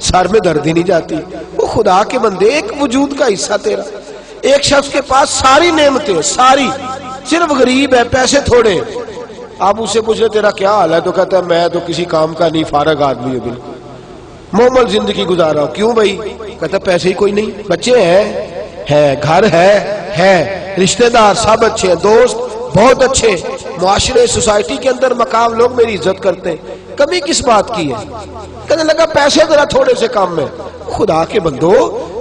سر میں درد ہی نہیں جاتی. وہ خدا کے بندے، ایک وجود کا حصہ تیرا. ایک شخص کے پاس ساری نعمتیں، ساری، صرف غریب ہے، پیسے تھوڑے. آپ اسے پوچھ رہے تیرا کیا حال ہے تو کہتا ہے میں تو کسی کام کا نہیں، فارغ آدمی ہوں، بالکل معمول زندگی گزارا ہوں. کیوں بھائی؟ کہتا ہے پیسے ہی کوئی نہیں، بچے ہیں، گھر ہے، رشتہ دار سب اچھے ہیں، دوست بہت اچھے، معاشرے سوسائٹی کے اندر مقام، لوگ میری عزت کرتے ہیں. کمی کس بات کی ہے؟ کہنے لگا پیسے ذرا تھوڑے سے کام میں. خدا کے بندو،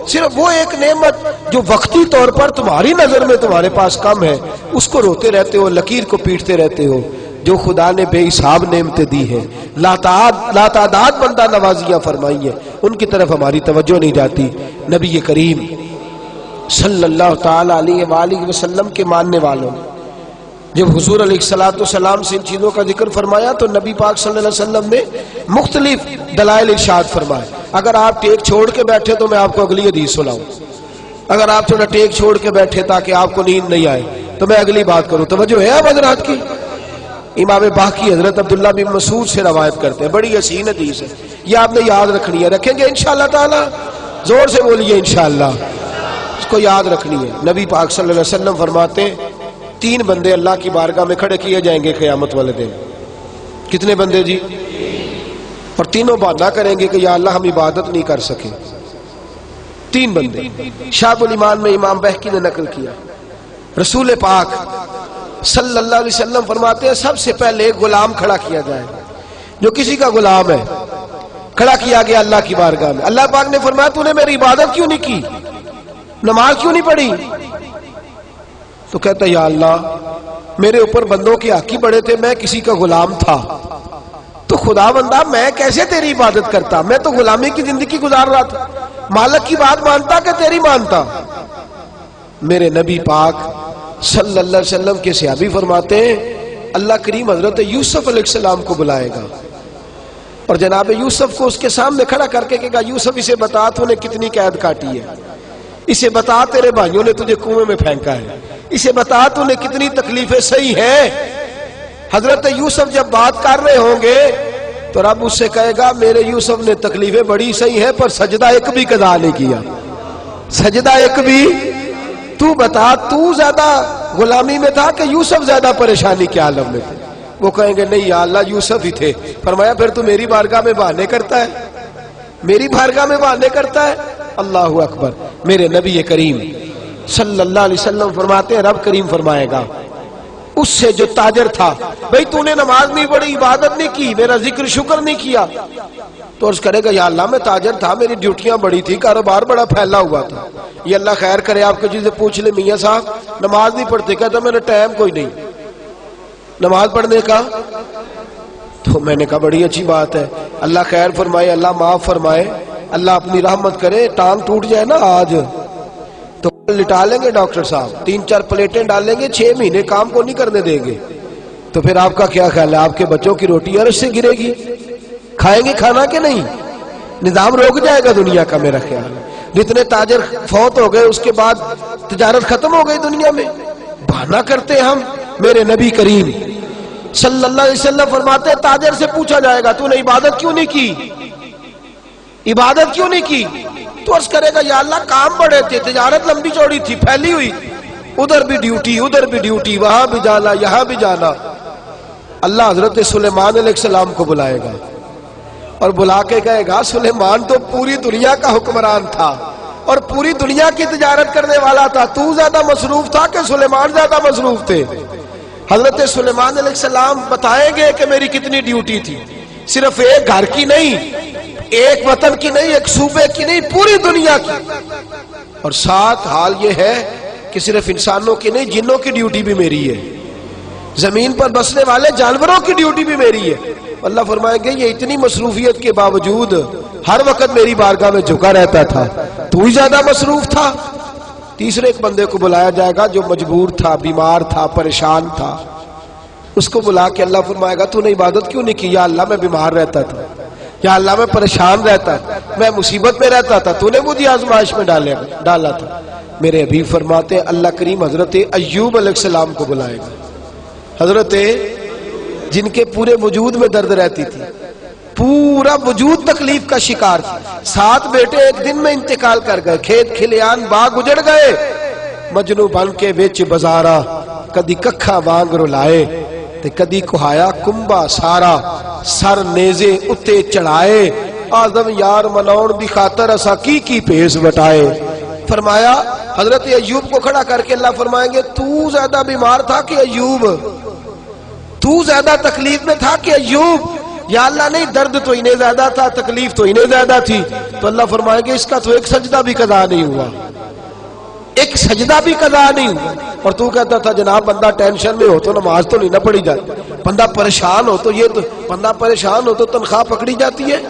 صرف وہ ایک نعمت جو وقتی طور پر تمہاری نظر میں تمہارے پاس کم ہے، اس کو روتے رہتے ہو، لکیر کو پیٹتے رہتے ہو. جو خدا نے بے حساب نعمتیں دی ہیں، لاتعداد بندہ نوازیاں فرمائی ہیں، ان کی طرف ہماری توجہ نہیں جاتی. نبی کریم صلی اللہ تعالی علیہ وآلہ وسلم کے ماننے والوں نے جب حضور علیہ السلام سے ان چیزوں کا ذکر فرمایا تو نبی پاک صلی اللہ علیہ وسلم نے مختلف دلائل ارشاد فرمائے. اگر آپ ٹیک چھوڑ کے بیٹھے تو میں آپ کو اگلی حدیث سناؤں. اگر آپ تھوڑا ٹیک چھوڑ کے بیٹھے تاکہ آپ کو نیند نہیں آئے تو میں اگلی بات کروں. توجہ ہے اب حضرات کی؟ امام باقی حضرت عبداللہ بن مسعود سے روایت کرتے ہیں، بڑی حسین حدیث ہے، یہ آپ نے یاد رکھنی ہے. رکھیں گے انشاءاللہ تعالی؟ زور سے بولیے انشاءاللہ. اس کو یاد رکھنی ہے. نبی پاک صلی اللہ علیہ وسلم فرماتے ہیں 3 بندے اللہ کی بارگاہ میں کھڑے کیے جائیں گے قیامت والے دن. کتنے بندے جی؟ اور تینوں بہانہ کریں گے کہ یا اللہ ہم عبادت نہیں کر سکے. 3 بندے. شعب الایمان میں امام بہقی نے نقل کیا، رسول پاک صلی اللہ علیہ وسلم فرماتے ہیں سب سے پہلے غلام کھڑا کیا جائے، جو کسی کا غلام ہے کھڑا کیا گیا اللہ کی بارگاہ میں. اللہ پاک نے فرمایا تو نے میری عبادت کیوں نہیں کی، نماز کیوں نہیں پڑھی؟ تو کہتا یا اللہ میرے اوپر بندوں کے حق ہی بڑے تھے، میں کسی کا غلام تھا، تو خدا بندہ میں کیسے تیری عبادت کرتا؟ میں تو غلامی کی زندگی گزار رہا تھا، مالک کی بات مانتا کہ تیری مانتا؟ میرے نبی پاک صلی اللہ علیہ وسلم کے صحابی فرماتے ہیں اللہ کریم حضرت یوسف علیہ السلام کو بلائے گا اور جناب یوسف کو اس کے سامنے کھڑا کر کے کہے گا یوسف اسے بتا تو نے کتنی قید کاٹی ہے، اسے بتا تیرے بھائیوں نے تجھے کنویں میں پھینکا ہے، اسے بتا تو نے کتنی تکلیفیں سہی ہیں. حضرت یوسف جب بات کر رہے ہوں گے تو رب اس سے کہے گا میرے یوسف نے تکلیفیں بڑی سہی ہیں پر سجدہ ایک بھی قضا نہیں کیا، سجدہ ایک بھی. تو بتا تو زیادہ غلامی میں تھا کہ یوسف زیادہ پریشانی کے عالم میں تھے؟ وہ کہیں گے نہیں یا اللہ یوسف ہی تھے. فرمایا پھر تو میری بارگاہ میں بہانے کرتا ہے، میری بارگاہ میں بہانے کرتا ہے. اللہ اکبر. میرے نبی کریم صلی اللہ علیہ وسلم فرماتے ہیں رب کریم فرمائے گا اس سے جو تاجر تھا بھئی تو نے نماز نہیں پڑھی، عبادت نہیں کی، میرا ذکر شکر نہیں کیا، تو عرض کرے گا یا اللہ میں تاجر تھا، میری ڈیوٹیاں بڑی تھی، کاروبار بڑا پھیلا ہوا تھا. یہ اللہ خیر کرے آپ کو جسے پوچھ لے میاں صاحب نماز نہیں پڑھتے، کہتا میں نے ٹائم کوئی نہیں نماز پڑھنے کا. تو میں نے کہا بڑی اچھی بات ہے، اللہ خیر فرمائے، اللہ معاف فرمائے، اللہ اپنی رحمت کرے. ٹانگ ٹوٹ جائے نا آج تو لٹا لیں گے ڈاکٹر صاحب، 3-4 پلیٹیں ڈال لیں گے، 6 مہینے کام کو نہیں کرنے دیں گے. تو پھر آپ کا کیا خیال ہے آپ کے بچوں کی روٹی عرش سے گرے گی؟ کھائیں گے کھانا کہ نہیں؟ نظام روک جائے گا دنیا کا. میرا خیال جتنے تاجر فوت ہو گئے اس کے بعد تجارت ختم ہو گئی دنیا میں. بہانہ کرتے ہم. میرے نبی کریم صلی اللہ علیہ وسلم فرماتے ہیں تاجر سے پوچھا جائے گا تو نے عبادت کیوں نہیں کی، عبادت کیوں نہیں کی؟ تو عرض کرے گا یا اللہ کام بڑے تھے، تجارت لمبی چوڑی تھی، پھیلی ہوئی، ادھر بھی ڈیوٹی ادھر بھی ڈیوٹی، وہاں بھی جانا یہاں بھی جانا. اللہ حضرت سلیمان علیہ السلام کو بلائے گا اور بلا کے کہے گا سلیمان تو پوری دنیا کا حکمران تھا اور پوری دنیا کی تجارت کرنے والا تھا، تو زیادہ مصروف تھا کہ سلیمان زیادہ مصروف تھے؟ حضرت سلیمان علیہ السلام بتائیں گے کہ میری کتنی ڈیوٹی تھی، صرف ایک گھر کی نہیں، ایک وطن کی نہیں، ایک صوبے کی نہیں، پوری دنیا کی. اور ساتھ حال یہ ہے کہ صرف انسانوں کی نہیں، جنوں کی ڈیوٹی بھی میری ہے، زمین پر بسنے والے جانوروں کی ڈیوٹی بھی میری ہے. اللہ فرمائیں گے یہ اتنی مصروفیت کے باوجود ہر وقت میری بارگاہ میں جھکا رہتا تھا، تو ہی زیادہ مصروف تھا. تیسرے ایک بندے کو بلایا جائے گا جو مجبور تھا، بیمار تھا، پریشان تھا. اس کو بلا کے اللہ فرمائے گا تو نے عبادت کیوں نہیں کی؟ یا اللہ میں بیمار رہتا تھا، یا اللہ میں پریشان رہتا تھا، میں مصیبت میں رہتا تھا، تو نے مجھے آزمائش میں ڈالا تھا. میرے حبیب فرماتے اللہ کریم حضرت ایوب علیہ السلام کو بلائے گا. حضرت جن کے پورے وجود میں درد رہتی تھی، پورا وجود تکلیف کا شکار تھا. 7 بیٹے ایک دن میں انتقال کر گئے. کھیت کھلیان باغ اجڑ گئے. مجنو بن کے وچ بازارا کدی ککھا وانگ رلائے تے کدی کہایا کمبا سارا. سر نیزے اتے چڑھائے آدم یار مناؤن دی خاطر اسا کی پیس وٹائے. فرمایا حضرت ایوب کو کھڑا کر کے اللہ فرمائیں گے تو زیادہ بیمار تھا کہ ایوب؟ تو زیادہ تکلیف میں تھا کہ ایوب؟ یا اللہ نہیں، درد تو انہیں زیادہ تھا، تکلیف تو انہیں زیادہ تھی. تو اللہ فرمائیں گے اس کا تو ایک سجدہ بھی قضا نہیں ہوا، ایک سجدہ بھی قضا نہیں ہوا. اور تو کہتا تھا جناب بندہ ٹینشن میں ہو تو نماز تو نہیں نہ پڑھی جاتی، بندہ پریشان ہو تو بندہ پریشان ہو تو تنخواہ پکڑی جاتی ہے،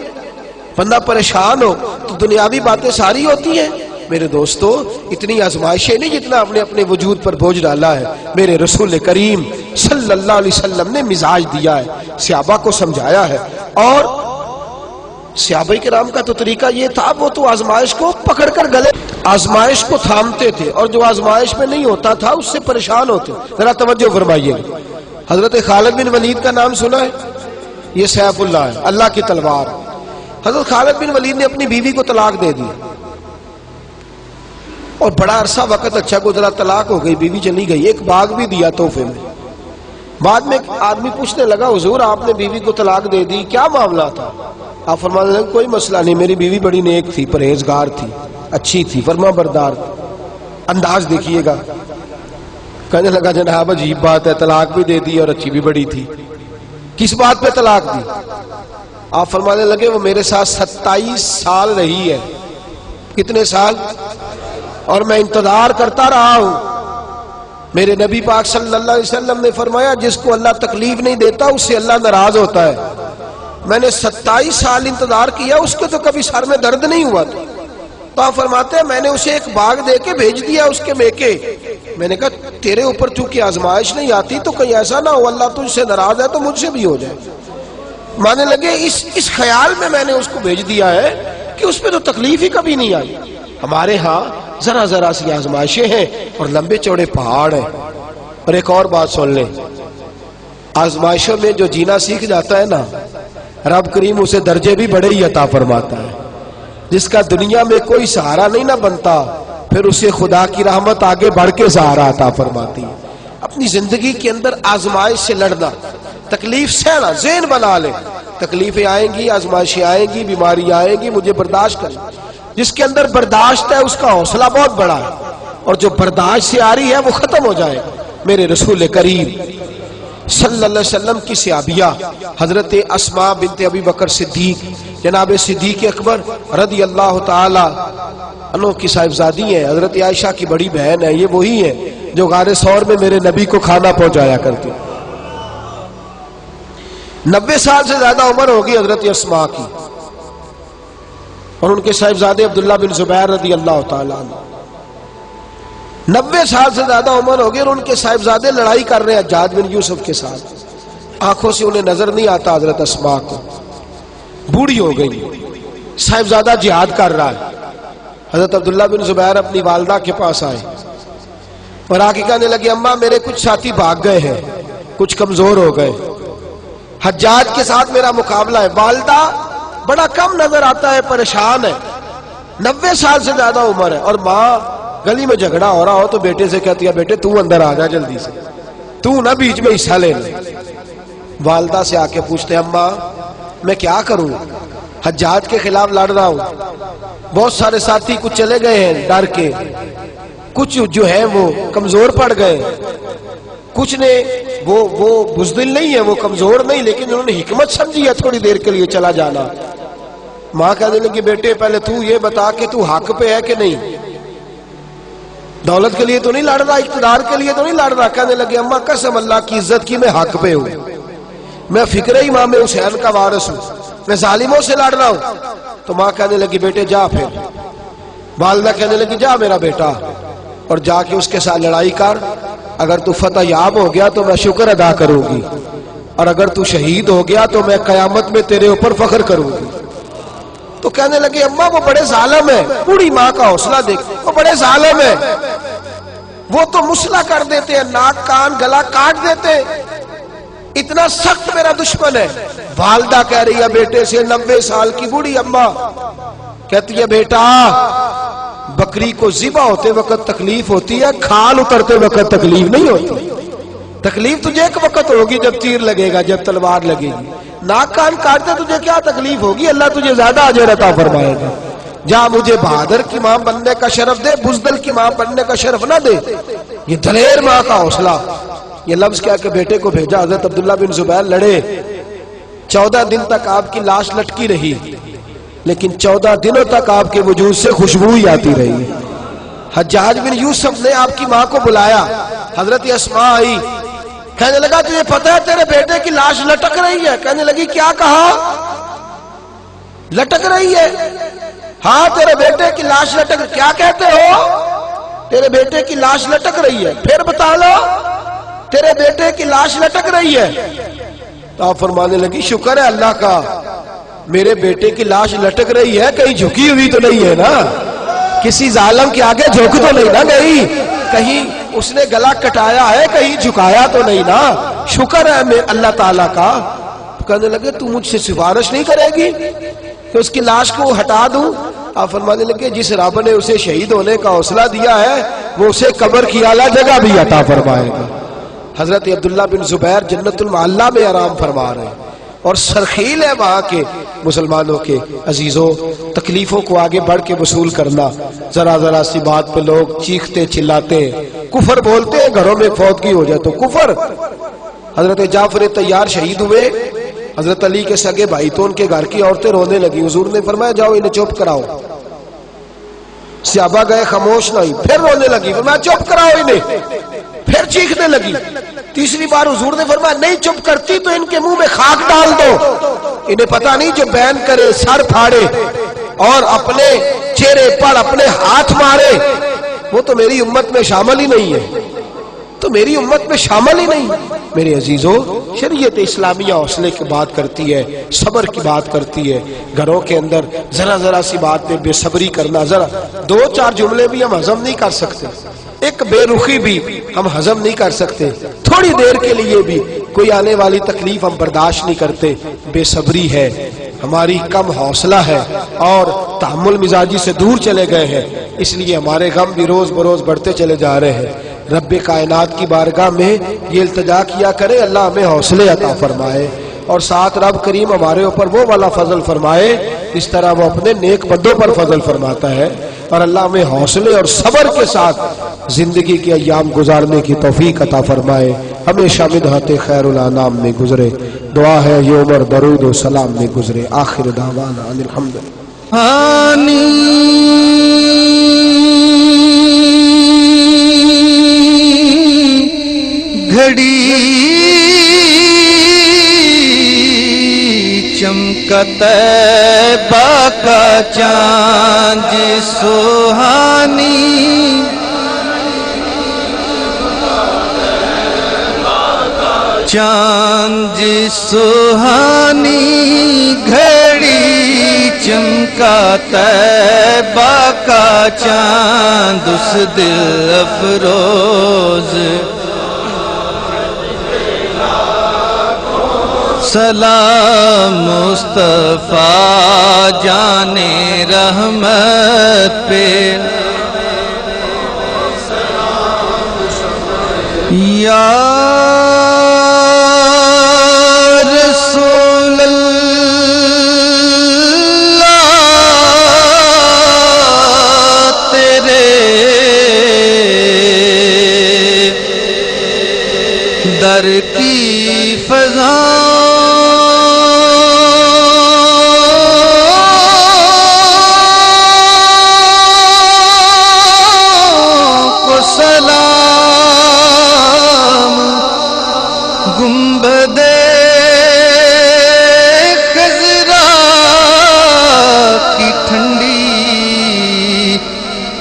بندہ پریشان ہو تو دنیاوی باتیں ساری ہوتی ہیں. میرے دوستو اتنی آزمائشیں نہیں جتنا آپ نے اپنے وجود پر بوجھ ڈالا ہے. میرے رسول کریم صلی اللہ علیہ وسلم نے مزاج دیا ہے، صحابہ کو سمجھایا ہے. اور صحابہ کرام کا تو طریقہ یہ تھا، وہ تو آزمائش کو پکڑ کر گلے آزمائش کو تھامتے تھے، اور جو آزمائش میں نہیں ہوتا تھا اس سے پریشان ہوتے. ذرا توجہ فرمائیے. حضرت خالد بن ولید کا نام سنا ہے؟ یہ سیف اللہ ہے، اللہ کی تلوار. حضرت خالد بن ولید نے اپنی بیوی کو طلاق دے دی اور بڑا عرصہ وقت اچھا گزرا، طلاق ہو گئی، بیوی چلی گئی. ایک باغ بھی دیا تحفے میں. بعد میں ایک آدمی پوچھنے لگا حضور آپ نے بیوی کو طلاق دے دی، کیا معاملہ تھا؟ آپ فرمانے لگے کوئی مسئلہ نہیں، میری بیوی بڑی نیک تھی، پرہیزگار تھی، اچھی تھی، فرما بردار تھی. انداز دیکھیے گا. کہنے لگا جناب عجیب بات ہے، طلاق بھی دے دی اور اچھی بھی بڑی تھی، کس بات پہ طلاق دی؟ آپ فرمانے لگے وہ میرے ساتھ 27 سال رہی ہے. کتنے سال؟ اور میں انتظار کرتا رہا ہوں. میرے نبی پاک صلی اللہ علیہ وسلم نے فرمایا جس کو اللہ تکلیف نہیں دیتا اس سے اللہ ناراض ہوتا ہے. میں نے 27 سال انتظار کیا، اس کے تو کبھی سر میں درد نہیں ہوا تھا. تو آپ فرماتے ہیں میں نے اسے ایک باغ دے کے بھیج دیا اس کے میکے. میں نے کہا تیرے اوپر چونکہ آزمائش نہیں آتی تو کہیں ایسا نہ ہو اللہ تجھ سے ناراض ہے تو مجھ سے بھی ہو جائے. مانے لگے اس خیال میں نے اس کو بھیج دیا ہے کہ اس پہ تو تکلیف ہی کبھی نہیں آئی. ہمارے ہاں ذرا ذرا سی آزمائشیں ہیں اور لمبے چوڑے پہاڑ ہیں. اور ایک اور بات سن لیں، آزمائشوں میں جو جینا سیکھ جاتا ہے نا، رب کریم اسے درجے بھی بڑے ہی عطا فرماتا ہے. جس کا دنیا میں کوئی سہارا نہیں نہ بنتا پھر اسے خدا کی رحمت آگے بڑھ کے سہارا عطا فرماتی ہے. اپنی زندگی کے اندر آزمائش سے لڑنا، تکلیف سہنا، ذہن بنا لے تکلیفیں آئیں گی، آزمائشیں آئیں گی، بیماری آئیں گی، مجھے برداشت کرنا. جس کے اندر برداشت ہے اس کا حوصلہ بہت بڑا ہے، اور جو برداشت سے آ رہی ہے وہ ختم ہو جائے. میرے رسول کریم صلی اللہ علیہ وسلم کی صحابیہ حضرت اسماء بنت ابی بکر صدیق، جناب صدیق اکبر رضی اللہ تعالی عنہ کی صاحبزادی ہیں، حضرت عائشہ کی بڑی بہن ہے. یہ وہی ہیں جو غار ثور میں میرے نبی کو کھانا پہنچایا کرتی. 90 سال سے زیادہ عمر ہوگی حضرت اسماء کی، اور ان کے صاحبزادے عبداللہ بن زبیر رضی اللہ تعالیٰ عنہ. 90 سال سے زیادہ عمر ہوگی اور ان کے صاحبزادے لڑائی کر رہے ہیں حجاج بن یوسف کے ساتھ. آنکھوں سے انہیں نظر نہیں آتا حضرت اسماء کو، بوڑھی ہو گئی، صاحبزادہ جہاد کر رہا ہے. حضرت عبداللہ بن زبیر اپنی والدہ کے پاس آئے اور آ کے کہنے لگے اماں میرے کچھ ساتھی بھاگ گئے ہیں، کچھ کمزور ہو گئے، حجاج کے ساتھ میرا مقابلہ ہے. والدہ بڑا کم نظر آتا ہے، پریشان ہے، 90 سال سے زیادہ عمر ہے. اور ماں گلی میں جھگڑا ہو رہا ہو تو بیٹے سے کہتی ہے بیٹے تو اندر آ جا جلدی سے، تو نہ بیچ میں حصہ لے لے. والدہ سے آ کے پوچھتے ہیں اماں میں کیا کروں، حجاج کے خلاف لڑ رہا ہوں، بہت سارے ساتھی کچھ چلے گئے ہیں ڈر کے، کچھ جو ہے وہ کمزور پڑ گئے، کچھ نے وہ بزدل نہیں ہے، وہ کمزور نہیں، لیکن انہوں نے حکمت سمجھی ہے تھوڑی دیر کے لیے چلا جانا. ماں کہنے لگی بیٹے پہلے تو یہ بتا کہ تو حق پہ ہے کہ نہیں، دولت کے لیے تو نہیں لڑ رہا، اقتدار کے لیے تو نہیں لڑ رہا. کہنے لگے اماں قسم اللہ کی عزت کی میں حق پہ ہوں، میں فکر امام حسین کا وارث ہوں، میں ظالموں سے لڑ رہا ہوں. تو ماں کہنے لگی بیٹے جا. پھر والدہ کہنے لگی جا میرا بیٹا اور جا کے اس کے ساتھ لڑائی کر، اگر تو فتح یاب ہو گیا تو میں شکر ادا کروں گی، اور اگر تو شہید ہو گیا تو میں قیامت میں تیرے اوپر فخر کروں گی. تو کہنے لگے اماں وہ بڑے ظالم ہیں، بوڑھی ماں کا حوصلہ دیکھ، وہ بڑے ظالم ہیں، وہ تو مسلح کر دیتے ہیں، ناک کان گلا کاٹ دیتے ہیں. اتنا سخت میرا دشمن ہے۔ والدہ کہہ رہی ہے بیٹے سے، 90 سال کی بوڑھی اماں کہتی ہے بیٹا بکری کو ذبح ہوتے وقت تکلیف ہوتی ہے، کھال اترتے وقت تکلیف نہیں ہوتی۔ تکلیف تجھے ایک وقت ہوگی جب تیر لگے گا، جب تلوار لگے گی۔ ناک کان کاٹتے تجھے کیا تکلیف ہوگی، اللہ تجھے زیادہ اجر عطا فرمائے گا۔ جہاں مجھے بہادر کی ماں بننے کا شرف دے، بزدل کی ماں بننے کا شرف نہ دے۔ یہ دلیر ماں کا حوصلہ، یہ لفظ کیا کہ بیٹے کو بھیجا۔ حضرت عبداللہ بن زبیر لڑے، 14 دن تک آپ کی لاش لٹکی رہی، لیکن 14 دنوں تک آپ کے وجود سے خوشبو ہی آتی رہی۔ حجاج بن یوسف نے آپ کی ماں کو بلایا، حضرت اسماء آئی، کہنے لگا تجھے پتہ ہے تیرے بیٹے کی لاش لٹک رہی ہے؟ کہنے لگی کیا کہا؟ لٹک رہی ہے؟ ہاں تیرے بیٹے کی لاش لٹک، کیا کہتے ہو؟ تیرے بیٹے کی لاش لٹک رہی ہے، پھر بتا لو۔ تیرے بیٹے کی لاش لٹک رہی ہے۔ تو آپ فرمانے لگی شکر ہے اللہ کا، میرے بیٹے کی لاش لٹک رہی ہے، کہیں جھکی ہوئی تو نہیں ہے نا، کسی ظالم کے آگے جھک تو نہیں نا گئی، کہیں اس نے گلا کٹایا ہے، کہیں جھکایا تو نہیں نا، شکر ہے میں اللہ تعالیٰ کا۔ کہنے لگے تو مجھ سے سفارش نہیں کرے گی کہ اس کی لاش کو ہٹا دوں؟ آپ فرمانے لگے جس رب نے اسے شہید ہونے کا حوصلہ دیا ہے وہ اسے قبر کی اعلیٰ جگہ بھی عطا فرمائے گا۔ حضرت عبداللہ بن زبیر جنت المعلیٰ میں آرام فرما رہے ہیں، اور سرخیل ہے وہاں کے مسلمانوں کے عزیزوں، تکلیفوں کو آگے بڑھ کے وصول کرنا۔ ذرا ذرا سی بات پہ لوگ چیختے چلاتے ہیں، کفر بولتے ہیں، گھروں میں فوتگی ہو جائے تو کفر۔ حضرت جعفر طیار شہید ہوئے، حضرت علی کے سگے بھائی تو ان کے گھر کی عورتیں رونے لگی، حضور نے فرمایا جاؤ انہیں چپ کراؤ۔ صحابہ گئے، خاموش نہیں، پھر رونے لگی، فرمایا چپ کراؤ انہیں، پھر چیخنے لگی۔ تیسری بار حضور نے فرمایا نہیں چپ کرتی تو ان کے منہ میں خاک ڈال دو، انہیں پتہ نہیں جو بین کرے، سر پھاڑے اور اپنے چہرے پر اپنے ہاتھ مارے وہ تو میری امت میں شامل ہی نہیں ہے، تو میری امت میں شامل ہی نہیں۔ میرے عزیزوں، شریعت اسلامیہ حوصلے کی بات کرتی ہے، صبر کی بات کرتی ہے۔ گھروں کے اندر ذرا ذرا سی بات میں بے صبری کرنا، ذرا 2-4 جملے بھی ہم ہضم نہیں کر سکتے، ایک بے رخی بھی ہم ہضم نہیں کر سکتے، تھوڑی دیر کے لیے بھی کوئی آنے والی تکلیف ہم برداشت نہیں کرتے۔ بے صبری ہے، ہماری کم حوصلہ ہے اور تحمل مزاجی سے دور چلے گئے ہیں، اس لیے ہمارے غم بھی روز بروز بڑھتے چلے جا رہے ہیں۔ رب کائنات کی بارگاہ میں یہ التجا کیا کرے اللہ ہمیں حوصلے عطا فرمائے، اور ساتھ رب کریم ہمارے اوپر وہ والا فضل فرمائے اس طرح وہ اپنے نیک بندوں پر فضل فرماتا ہے، اور اللہ ہمیں حوصلے اور صبر کے ساتھ زندگی کے ایام گزارنے کی توفیق عطا فرمائے، ہمیشہ مدحت خیر الانام میں گزرے۔ دعا ہے یہ عمر درود و سلام میں گزرے۔ آخر دعوانا ان الحمدللہ۔ گھڑی چمکا طیبہ کا چاند سہانی، چاند سہانی، گھڑی چمکا طیبہ کا چاند اس دل افروز، سلام مصطفیٰ جانے رحمت پہ، یا رسول اللہ تیرے در کی فضا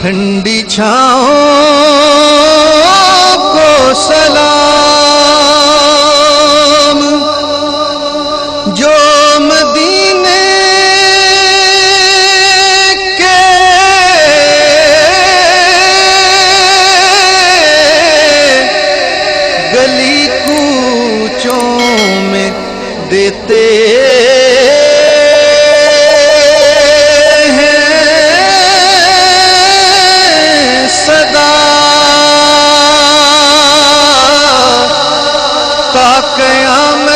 ٹھنڈی چھاؤں کو سلام، دیتے ہیں صدا تا قیامت